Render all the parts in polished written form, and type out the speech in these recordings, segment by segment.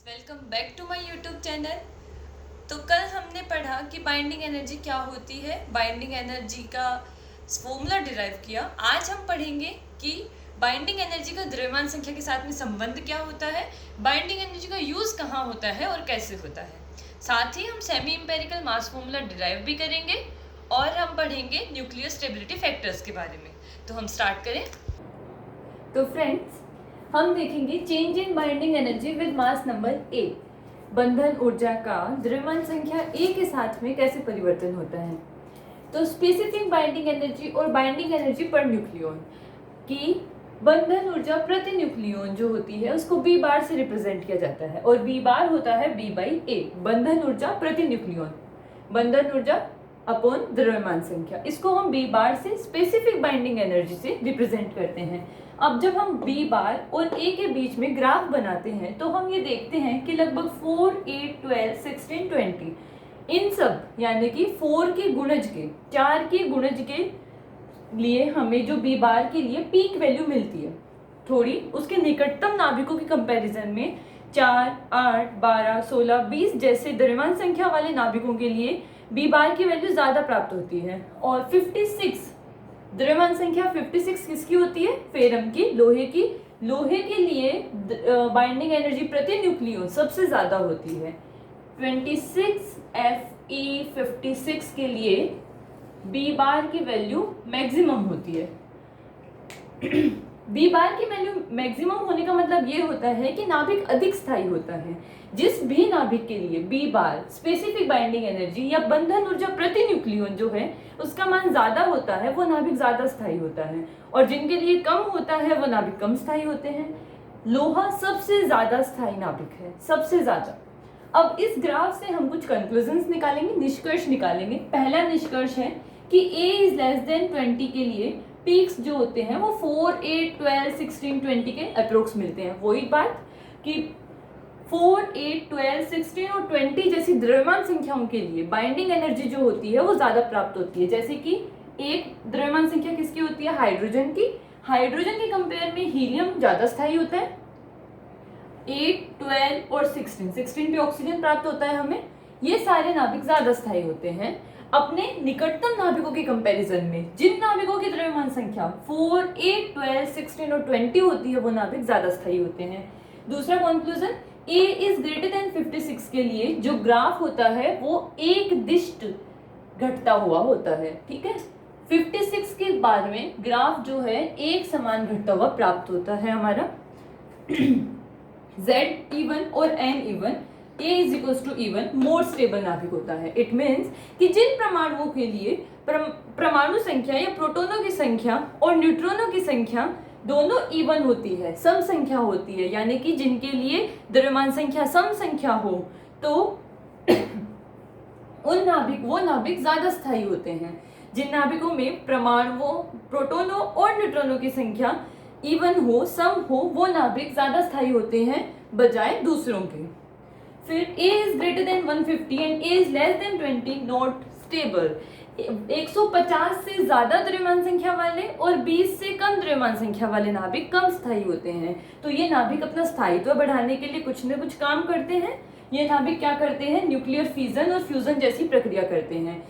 Welcome back to my YouTube channel. तो कल हमने पढ़ा कि बाइंडिंग एनर्जी क्या होती है, बाइंडिंग एनर्जी का फॉर्मूला डिराइव किया। आज हम पढ़ेंगे कि बाइंडिंग एनर्जी का द्रव्यमान संख्या के साथ में संबंध क्या होता है, बाइंडिंग एनर्जी का यूज़ कहाँ होता है और कैसे होता है। साथ ही हम सेमी इंपेरिकल मास फॉर्मूला डिराइव भी करेंगे और हम पढ़ेंगे न्यूक्लियर स्टेबिलिटी फैक्टर्स के बारे में। तो हम स्टार्ट करें। तो फ्रेंड्स, हम देखेंगे change in binding energy with mass number A. बंधन ऊर्जा का द्रव्यमान संख्या ए के साथ में कैसे परिवर्तन होता है। तो स्पेसिफिक बाइंडिंग एनर्जी और बाइंडिंग एनर्जी पर न्यूक्लियॉन की बंधन ऊर्जा प्रति न्यूक्लियॉन जो होती है उसको बी बार से रिप्रेजेंट किया जाता है और बी बार होता है बी बाई ए, बंधन ऊर्जा प्रति न्यूक्लियॉन, बंधन ऊर्जा अपॉन द्रव्यमान संख्या। इसको हम बी बार से स्पेसिफिक बाइंडिंग एनर्जी से रिप्रेजेंट करते हैं। अब जब हम बी बार और ए के बीच में ग्राफ बनाते हैं तो हम ये देखते हैं कि लगभग 4, 8, 12, 16, 20 इन सब यानी कि 4 के गुणज के 4 के गुणज के लिए हमें जो बी बार के लिए पीक वैल्यू मिलती है थोड़ी उसके निकटतम नाभिकों के कंपैरिजन में 4, 8, 12, 16, 20 जैसे द्रव्यमान संख्या वाले नाभिकों के लिए बी बार की वैल्यू ज्यादा प्राप्त होती है। और 56 द्रव्यमान संख्या 56 किसकी होती है, फेरम की, लोहे की। लोहे के लिए बाइंडिंग एनर्जी प्रति न्यूक्लियॉन सबसे ज्यादा होती है। 26 Fe56 के लिए बी बार की वैल्यू मैक्सिमम होती है। बी बार की वैल्यू मैक्सिमम होने का मतलब ये होता है कि नाभिक अधिक स्थायी होता है। जिस भी नाभिक के लिए B bar specific binding energy या बंधन ऊर्जा प्रति न्यूक्लियॉन जो है उसका मान ज्यादा होता है वो नाभिक ज्यादा स्थायी होता है और जिनके लिए कम होता है वो नाभिक कम स्थायी होते हैं। लोहा सबसे ज्यादा स्थायी नाभिक है, सबसे ज्यादा। अब इस ग्राफ से हम कुछ कंक्लूजन्स निकालेंगे, निष्कर्ष निकालेंगे। पहला निष्कर्ष है कि A इज लेस देन 20 के लिए पीक्स जो होते हैं वो 4, 8, 12, 16, 20 के अप्रोक्स मिलते हैं। वही बात कि 4, 8, 12, 16 और 20 जैसी द्रव्यमान संख्याओं के लिए बाइंडिंग एनर्जी जो होती है वो ज्यादा प्राप्त होती है। जैसे कि एक द्रव्यमान संख्या किसकी होती है, हाइड्रोजन की। हाइड्रोजन के कंपेयर में हीलियम ज्यादा स्थायी होता है। 8, 12 और 16 पे ऑक्सीजन प्राप्त होता है हमें। ये सारे नाभिक ज्यादा स्थायी होते हैं अपने निकटतम नाभिकों के कंपैरिजन में। जिन नाभिकों की द्रव्यमान संख्या 4, 8, 12, 16 और 20 होती है वो नाभिक ज्यादा स्थायी होते हैं। दूसरा conclusion, A is greater than 56 के लिए जो ग्राफ होता है वो एक दिष्ट घटता हुआ होता है। ठीक है, 56 के बाद में ग्राफ जो है एक समान घटता हुआ प्राप्त होता है हमारा। Z इवन और N even, A is equals to even, more stable नाभिक होता है। इट मीन्स कि जिन परमाणुओं के लिए परमाणु संख्या या प्रोटॉनों की संख्या और न्यूट्रॉनों की संख्या दोनों इवन होती है, सम संख्या होती है, यानी कि जिनके लिए द्रव्यमान संख्या सम संख्या हो तो वो नाभिक ज्यादा स्थायी होते हैं। जिन नाभिकों में परमाणुओं, प्रोटॉनों और न्यूट्रॉनों की संख्या इवन हो, सम हो, वो नाभिक ज्यादा स्थायी होते हैं बजाय दूसरों के। फिर A is greater than 150 and A is less than 20 not stable। 150 से ज्यादा द्रव्यमान संख्या वाले और 20 से कम द्रव्यमान संख्या वाले नाभिक कम स्थायी होते हैं। तो ये नाभिक अपना स्थायित्व बढ़ाने के लिए कुछ न कुछ काम करते हैं। ये नाभिक क्या करते हैं, न्यूक्लियर फिजन और फ्यूजन जैसी प्रक्रिया करते हैं।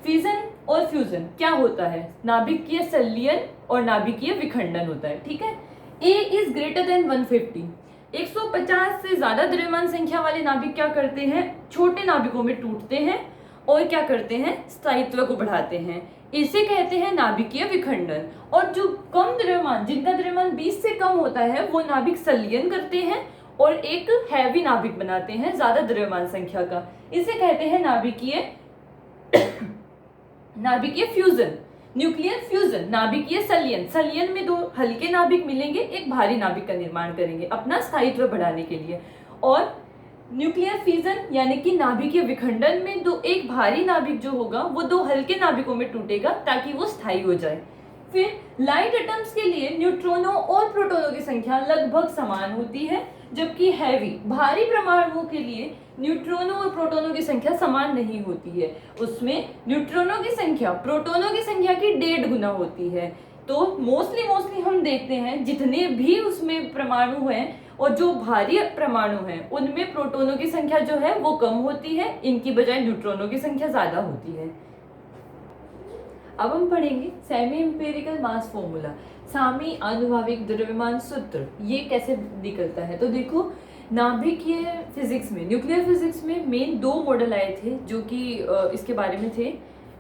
फिजन और फ्यूजन क्या होता है, नाभिकीय संलयन और नाभिकीय विखंडन होता है। ठीक है, A is greater than 150, 150 से ज्यादा द्रव्यमान संख्या वाले नाभिक क्या करते हैं, छोटे नाभिकों में टूटते हैं और क्या करते हैं, स्थायित्व को बढ़ाते हैं। इसे कहते हैं नाभिकीय विखंडन। और जो कम द्रव्यमान, जिनका द्रव्यमान 20 से कम होता है वो नाभिक संलयन करते हैं और एक हैवी नाभिक बनाते हैं ज्यादा द्रव्यमान संख्या का। इसे कहते हैं नाभिकीय फ्यूजन, न्यूक्लियर फ्यूजन, नाभिकीय संलयन। संलयन में दो हल्के नाभिक मिलेंगे, एक भारी नाभिक का निर्माण करेंगे अपना स्थायित्व बढ़ाने के लिए। और न्यूक्लियर फिजन यानी कि नाभिकीय विखंडन में एक भारी नाभिक जो होगा वो दो हल्के नाभिकों में टूटेगा ताकि वो स्थायी हो जाए। फिर लाइट एटम्स के लिए न्यूट्रॉनों और प्रोटॉनों की संख्या लगभग समान होती है, जबकि हैवी भारी परमाणुओं के लिए न्यूट्रॉनों और प्रोटॉनों की संख्या समान नहीं होती है। उसमें न्यूट्रॉनों की संख्या प्रोटॉनों की संख्या की 1.5 गुना होती है। तो मोस्टली हम देखते हैं जितने भी उसमें परमाणु हैं और जो भारी परमाणु हैं उनमें प्रोटॉनों की संख्या जो है वो कम होती है, इनकी बजाय न्यूट्रॉनों की संख्या ज्यादा होती है। अब हम पढ़ेंगे सेमी इंपेरिकल मास फॉर्मूला, सामी आनुभाविक द्रव्यमान सूत्र, ये कैसे निकलता है। तो देखो नाभिकीय फिजिक्स में, न्यूक्लियर फिजिक्स में मेन 2 मॉडल आए थे जो कि इसके बारे में थे।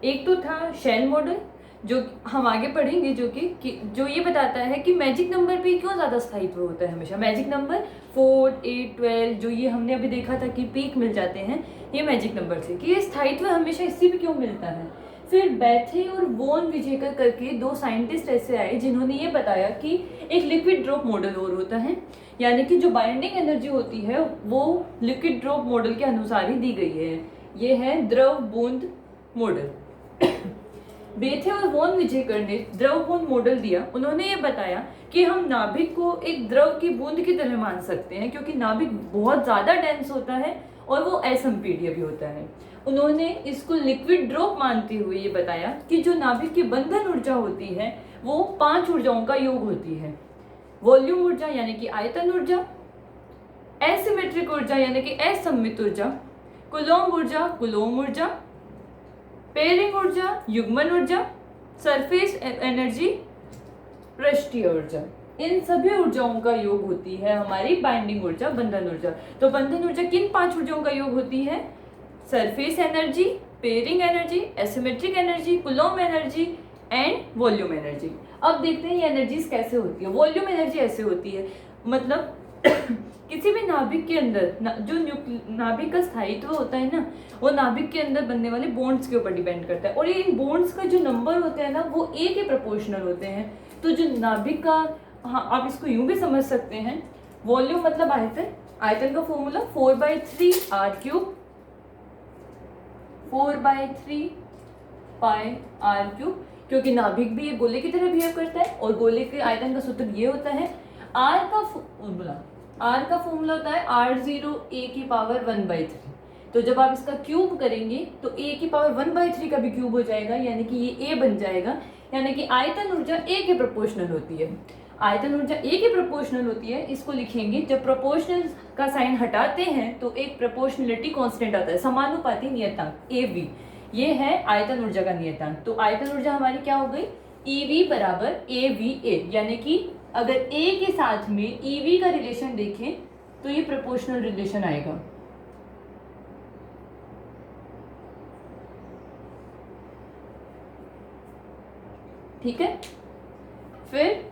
एक तो था शेल मॉडल जो हम आगे पढ़ेंगे, जो ये बताता है कि मैजिक नंबर पे क्यों ज़्यादा स्थायित्व होता है हमेशा। मैजिक नंबर 4, 8, 12 जो ये हमने अभी देखा था कि पीक मिल जाते हैं, ये मैजिक नंबर से कि ये स्थायित्व हमेशा इसी पे क्यों मिलता है। फिर बैथे और वॉन विजेकर करके 2 साइंटिस्ट ऐसे आए जिन्होंने ये बताया कि एक लिक्विड ड्रॉप मॉडल और होता है, यानी कि जो बाइंडिंग एनर्जी होती है वो लिक्विड ड्रॉप मॉडल के अनुसार ही दी गई है। ये है द्रव बूंद मॉडल। बेथे और वॉन विजेकर ने द्रव बूंद मॉडल दिया। उन्होंने ये बताया कि हम नाभिक को एक द्रव की बूंद की तरह मान सकते हैं क्योंकि नाभिक बहुत ज्यादा डेंस होता है और वो असंपीड्य भी होता है। उन्होंने इसको लिक्विड ड्रॉप मानते हुए ये बताया कि जो नाभिक की बंधन ऊर्जा होती है वो 5 ऊर्जाओं का योग होती है। वॉल्यूम ऊर्जा यानी कि आयतन ऊर्जा, एसिमेट्रिक ऊर्जा यानी कि असममित ऊर्जा, कुलोम्ब ऊर्जा कुलोम्ब ऊर्जा, पेयरिंग ऊर्जा युग्मन ऊर्जा, सरफेस एनर्जी पृष्ठीय ऊर्जा। इन सभी ऊर्जाओं का योग होती है हमारी बाइंडिंग ऊर्जा, बंधन ऊर्जा। तो बंधन ऊर्जा किन 5 ऊर्जाओं का योग होती है? Surface energy, pairing energy, asymmetric energy, coulomb energy and volume energy. अब देखते हैं ये एनर्जीज कैसे होती है। वॉल्यूम एनर्जी ऐसे होती है, मतलब किसी भी नाभिक के अंदर जो नाभिक का स्थायित्व होता है ना, वो नाभिक के अंदर बनने वाले बॉन्ड्स के ऊपर डिपेंड करता है। और ये इन बॉन्ड्स का जो नंबर होता है ना वो A के प्रोपोर्शनल होते हैं। तो जो नाभिक का, हाँ आप इसको यूं भी समझ सकते हैं, वॉल्यूम मतलब आयतन, आयतन का फॉर्मूला 4/3 r3, 4/3 पाई r3, क्योंकि नाभिक भी एक गोले की तरह बिहेव करता है और गोले के आयतन का सूत्र ये होता है। r का फॉर्मूला होता है r0 a की पावर 1/3। तो जब आप इसका क्यूब करेंगे तो a की पावर 1/3 का भी क्यूब हो जाएगा, यानी कि ये a बन जाएगा। यानी कि आयतन ऊर्जा a के प्रोपोर्शनल होती है। आयतन ऊर्जा a के प्रोपोर्शनल होती है, इसको लिखेंगे। जब प्रोपोर्शनल का साइन हटाते हैं तो एक प्रोपोर्शनलिटी कांस्टेंट आता है, समानुपाती नियतांक AV। ये है आयतन ऊर्जा का नियतांक। तो आयतन ऊर्जा हमारी क्या हो गई? EV बराबर AVA, यानी कि अगर A के साथ में EV का रिलेशन देखें तो ये प्रोपोर्शनल रिलेशन आएगा। ठीक है, फिर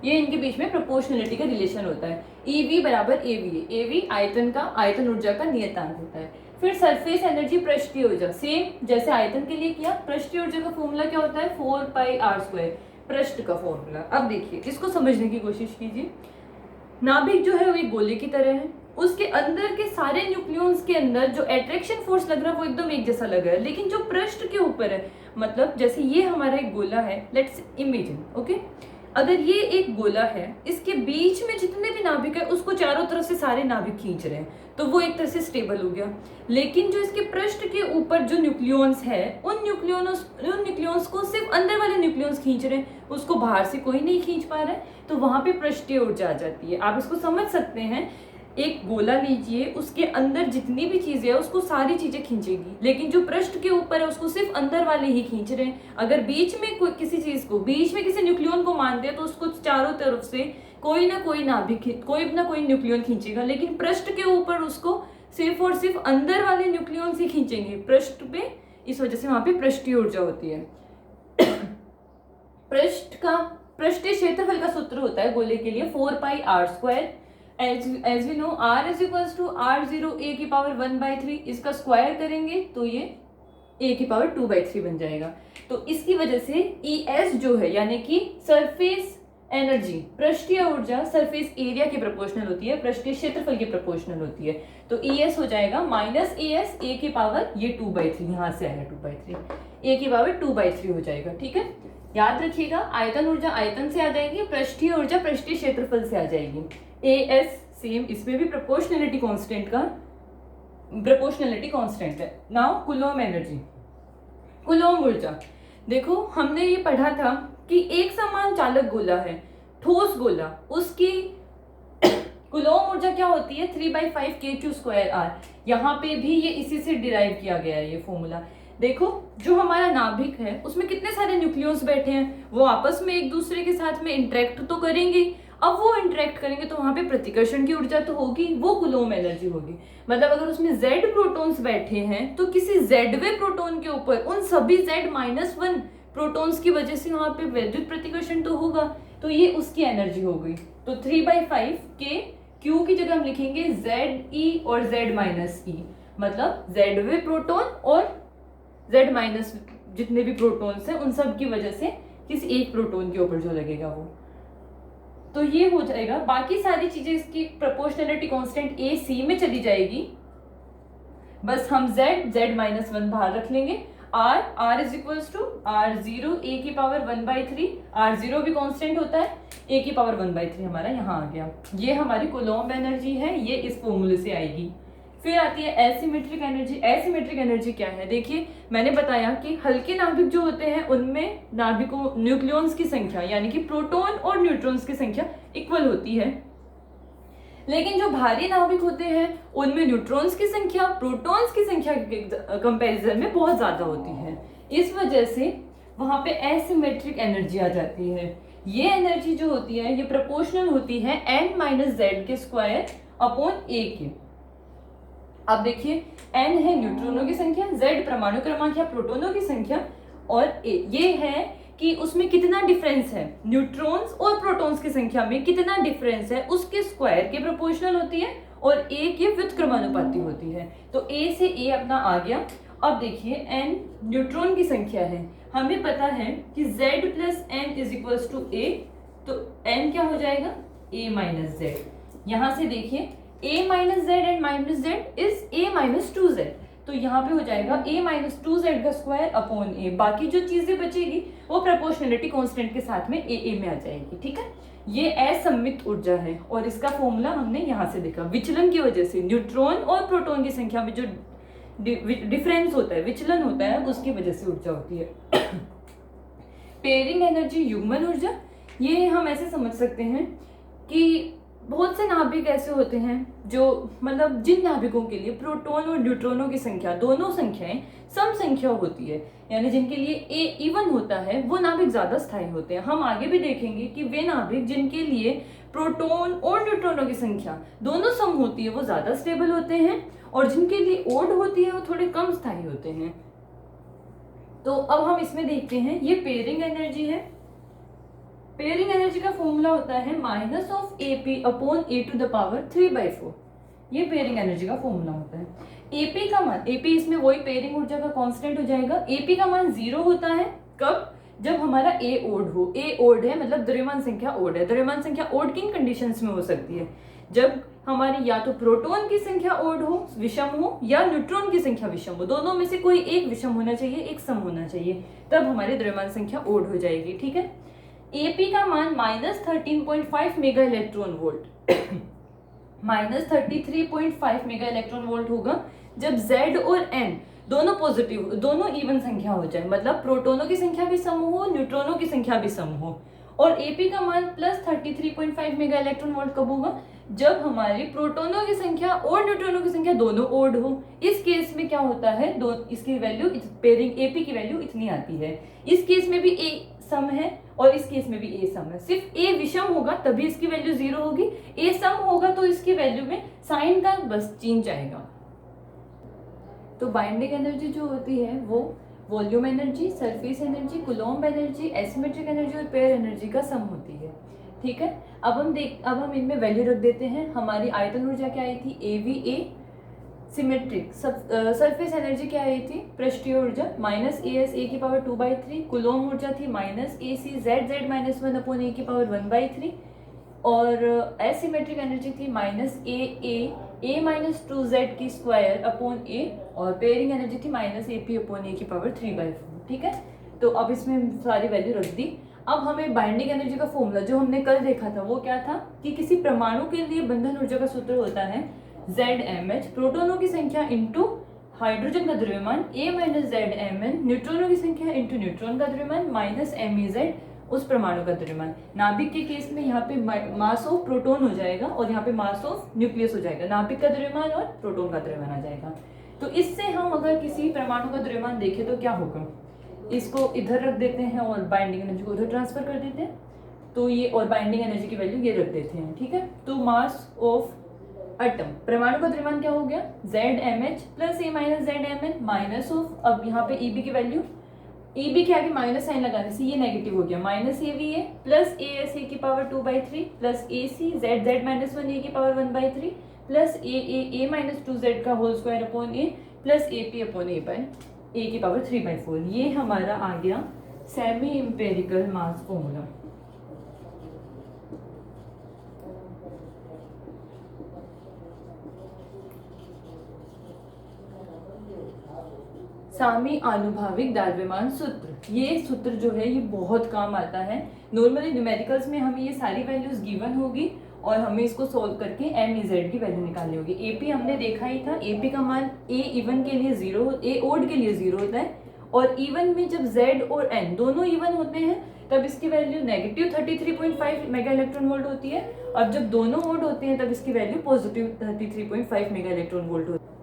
ये इनके बीच में प्रोपोर्शनलिटी का रिलेशन होता है। EV बराबर AVA, AV आयतन का, आयतन ऊर्जा का नियतांक होता है। फिर सरफेस एनर्जी पृष्ठीय ऊर्जा, सेम जैसे आयतन के लिए किया। पृष्ठीय ऊर्जा का फॉर्मूला क्या होता है? 4πr², पृष्ठ का फॉर्मूला। अब देखिए, इसको समझने की कोशिश कीजिए। नाभिक जो है वो एक गोले की तरह है, उसके अंदर के सारे न्यूक्लियॉन्स के अंदर जो अट्रैक्शन फोर्स लग रहा है वो एकदम एक जैसा लग रहा है, लेकिन जो पृष्ठ के ऊपर है, मतलब जैसे ये हमारा एक गोला है, लेट्स इमेजिन, ओके। अगर ये एक गोला है, इसके बीच में जितने भी नाभिक है उसको चारों तरफ से सारे नाभिक खींच रहे हैं, तो वो एक तरह से स्टेबल हो गया। लेकिन जो इसके पृष्ठ के ऊपर जो न्यूक्लियॉन्स है, उन न्यूक्लियॉन्स को सिर्फ अंदर वाले न्यूक्लियॉन्स खींच रहे हैं, उसको बाहर से कोई नहीं खींच पा रहा है, तो वहां पे पृष्ठीय ऊर्जा आ जाती है। आप इसको समझ सकते हैं, एक गोला लीजिए, उसके अंदर जितनी भी चीजें है उसको सारी चीजें खींचेगी, लेकिन जो पृष्ठ के ऊपर है उसको सिर्फ अंदर वाले ही खींच रहे हैं। अगर बीच में कोई किसी चीज को, बीच में किसी न्यूक्लियन को मानते हैं तो उसको चारों तरफ से कोई ना कोई नाभिक, कोई ना कोई न्यूक्लियन खींचेगा, लेकिन पृष्ठ के ऊपर उसको सिर्फ और सिर्फ अंदर वाले न्यूक्लियन से खींचेंगे पृष्ठ पे। इस वजह से वहां पे पृष्ठीय ऊर्जा होती है। पृष्ठीय क्षेत्रफल का सूत्र होता है गोले के लिए 4πr²। as we know r is equals to r0 a की पावर 1/3, इसका स्क्वायर करेंगे तो ये a की पावर 2/3 बन जाएगा। तो इसकी वजह से ES जो है, यानी कि सरफेस एनर्जी, पृष्ठीय ऊर्जा सरफेस एरिया की प्रोपोर्शनल होती है, पृष्ठीय क्षेत्रफल की प्रोपोर्शनल होती है। तो ES हो जाएगा माइनस AS, a की पावर ये 2/3, यहाँ से आएगा 2/3, a की पावर 2/3 हो जाएगा। ठीक है, याद रखिएगा, आयतन ऊर्जा आयतन से आ जाएगी, पृष्ठीय ऊर्जा पृष्ठीय क्षेत्रफल से आ जाएगी। AS सेम, इसमें भी प्रोपोर्शनलिटी कांस्टेंट है। नाउ कुलोम्ब एनर्जी, कुलोम्ब ऊर्जा। देखो हमने ये पढ़ा था कि एक समान चालक गोला है, ठोस गोला, उसकी कुलोम्ब ऊर्जा क्या होती है 3/5 k2 स्क्वायर r। यहाँ पे भी ये इसी से डिराइव किया गया है ये फॉर्मूला। देखो जो हमारा नाभिक है उसमें कितने सारे न्यूक्लियस बैठे हैं, वो आपस में एक दूसरे के साथ में इंटरेक्ट तो करेंगे। अब वो इंटरेक्ट करेंगे तो वहां पे प्रतिकर्षण की ऊर्जा तो होगी, वो कुलोम्ब एनर्जी होगी। मतलब अगर उसमें Z प्रोटॉन्स बैठे हैं तो किसी Zवे प्रोटॉन के ऊपर उन सभी Z-1 प्रोटॉन्स की वजह से वहां पे विद्युत प्रतिकर्षण तो होगा, तो ये उसकी एनर्जी हो गई। तो 3/5 के Q की जगह हम लिखेंगे Ze और Z-E, मतलब Zवे प्रोटॉन और Z- जितने भी प्रोटॉन्स हैं उन सब की वजह से किसी एक प्रोटॉन के ऊपर जो लगेगा वो, तो ये हो जाएगा। बाकी सारी चीजें इसकी प्रोपोर्शनलिटी कांस्टेंट AC में चली जाएगी, बस हम Z-1 बाहर रख लेंगे। R is equals to R0 a की पावर 1/3, R0 भी कांस्टेंट होता है, a की पावर 1/3 हमारा यहाँ आ गया। ये हमारी कुलोम्ब एनर्जी है, ये इस फॉर्मूले से आएगी। फिर आती है एसिमेट्रिक एनर्जी। एसिमेट्रिक एनर्जी क्या है, देखिए मैंने बताया कि हल्के नाभिक जो होते हैं उनमें नाभिकों न्यूक्लियॉन्स की संख्या यानी कि प्रोटॉन और न्यूट्रॉन्स की संख्या इक्वल होती है, लेकिन जो भारी नाभिक होते हैं उनमें न्यूट्रॉन्स की संख्या प्रोटॉन्स की संख्या के कंपैरिजन में बहुत ज्यादा होती है। इस वजह से वहां पे एसिमेट्रिक एनर्जी आ जाती है। ये एनर्जी जो होती है ये प्रोपोर्शनल होती है n-z² अपॉन a के। अब देखिए n है न्यूट्रॉनों की संख्या, z परमाणु क्रमांक या प्रोटॉनों की संख्या, और a ये है कि उसमें कितना डिफरेंस है, न्यूट्रॉन्स और प्रोटॉन्स की संख्या में कितना डिफरेंस है उसके स्क्वायर के प्रोपोर्शनल होती है और a के व्युत्क्रमानुपाती होती है। तो a से a अपना आ गया। अब देखिए n न्यूट्रॉन की संख्या है, हमें पता है कि z plus n is equals to a, तो n क्या हो जाएगा a माइनस z। यहाँ से देखिए a minus Z and minus Z is a minus 2z, तो यहाँ पे हो जाएगा a माइनस 2z का स्क्वायर अपॉन a। बाकी जो चीजें बचेगी वो प्रोपोर्शनलिटी कांस्टेंट के साथ में a में आ जाएगी। ठीक है, ये असममित ऊर्जा है और इसका फॉर्मूला हमने यहाँ से देखा। विचलन की वजह से न्यूट्रॉन और प्रोटॉन की संख्या में जो डिफरेंस होता है, विचलन होता है, उसकी वजह से ऊर्जा होती है। पेयरिंग एनर्जी, युग्मन ऊर्जा, ये हम ऐसे समझ सकते हैं कि बहुत से नाभिक ऐसे होते हैं जो मतलब जिन नाभिकों के लिए प्रोटॉन और न्यूट्रॉनों की संख्या दोनों संख्याएं सम संख्या होती है, यानी जिनके लिए ए इवन होता है वो नाभिक ज्यादा स्थायी होते हैं। हम आगे भी देखेंगे कि वे नाभिक जिनके लिए प्रोटॉन और न्यूट्रॉनों की संख्या दोनों सम होती है वो ज्यादा स्टेबल होते हैं, और जिनके लिए ओड होती है वो थोड़े कम स्थायी होते हैं। तो अब हम इसमें देखते हैं, ये पेयरिंग एनर्जी है। पेयरिंग एनर्जी का फॉर्मूला होता है minus of AP upon A⁴। ये पेयरिंग एनर्जी का फॉर्मूला होता है। AP का मान, AP इसमें वही पेयरिंग ऊर्जा का कांस्टेंट हो जाएगा। AP का मान 0 होता है कब, जब हमारा A ओड हो। A ओड है मतलब द्रव्यमान संख्या ओड है। द्रव्यमान संख्या ओड किन कंडीशंस में हो सकती है, जब हमारी या तो प्रोटॉन की संख्या ओड हो, विषम हो, या न्यूट्रॉन की संख्या विषम हो। दोनों में से कोई एक विषम होना चाहिए, एक सम होना चाहिए, तब हमारी द्रव्यमान संख्या ओड हो जाएगी। ठीक है, AP का मान -13.5 mega electron volt -33.5 mega electron volt होगा जब Z और N दोनों पॉजिटिव, दोनों इवन संख्या हो जाए, मतलब प्रोटॉनों की संख्या भी सम हो, न्यूट्रॉनों की संख्या भी सम हो। और AP का मान +33.5 मेगा इलेक्ट्रॉन वोल्ट कब होगा, जब हमारी प्रोटॉनों की संख्या और न्यूट्रॉनों की संख्या दोनों ओड हो। इस केस में क्या होता है, इसकी वैल्यू, पेयरिंग AP की वैल्यू इतनी आती है। इस केस में भी A सम है और इस केस में भी A सम है। सिर्फ A विषम होगा तभी इसकी वैल्यू 0 होगी, A सम होगा तो इसकी वैल्यू में साइन का बस चेंज आएगा। तो बाइंडिंग एनर्जी जो होती है वो volume energy, surface energy, coulomb energy, asymmetric energy और पेयर एनर्जी का सम होती है। ठीक है, अब हम इनमें वैल्यू रख देते हैं। हमारी आयतन ऊर्जा क्या आई थी, AVA। सिमेट्रिक सरफेस एनर्जी क्या आई थी, पृष्ठीय ऊर्जा -AS A⁴। कुलोम्ब ऊर्जा थी -AC Z-1 अपॉन A⁴ और एसिमेट्रिक एनर्जी थी -AA A-2Z² अपॉन A, और पेयरिंग एनर्जी थी -AP अपॉन A⁴। ठीक है, तो अब इसमें सारी वैल्यू रख दी। अब हमें बाइंडिंग एनर्जी का फॉर्मूला जो हमने कल देखा था वो क्या था कि किसी परमाणु के लिए बंधन ऊर्जा का सूत्र होता है ZmH, प्रोटॉनों की संख्या इंटू हाइड्रोजन का द्रव्यमान, A - ZmN, न्यूट्रॉनों की संख्या इंटू न्यूट्रॉन का द्रव्यमान -MEZ उस परमाणु का द्रव्यमान। नाभिक के केस में यहाँ पे मास ऑफ प्रोटॉन हो जाएगा और यहाँ पे मास ऑफ न्यूक्लियस हो जाएगा। नाभिक का द्रव्यमान और प्रोटॉन का द्रव्यमान आ जाएगा। तो इससे हम अगर किसी परमाणु का द्रव्यमान देखें तो क्या होगा, इसको इधर रख देते हैं और बाइंडिंग एनर्जी को उधर ट्रांसफर कर देते हैं, तो ये और बाइंडिंग एनर्जी की वैल्यू ये रख देते हैं, ठीक है। तो मास ऑफ एटम, परमाणु का द्रव्यमान क्या हो गया, ZmH plus A minus ZmN minus of, अब यहाँ पे Eb की वैल्यू, Eb के आगे माइनस साइन लगाने से ये नेगेटिव हो गया, माइनस AVA प्लस AS ए की power 2/3 plus AC Z minus 1 ए की power 1/3 plus A minus 2Z का होल स्क्वायर अपॉन ए प्लस AP अपॉन ए की पावर 3/4। ये हमारा आ गया सेमी इंपेरिकल मास फॉर्मूला। सामी आनुभाविक द्रव्यमान सूत्र, ये सूत्र जो है ये बहुत काम आता है। नॉर्मली न्यूमेरिकल्स में हमें ये सारी वैल्यूज गिवन होगी और हमें इसको सोल्व करके MZ की वैल्यू निकालनी होगी। AP हमने देखा ही था, AP का मान A इवन के लिए 0, A ओड के लिए 0 होता है, और इवन में जब Z और N दोनों इवन होते हैं तब इसकी value negative 33.5 mega electron volt होती है, और जब दोनों ओड होते हैं तब इसकी value positive 33.5 mega electron volt होती है।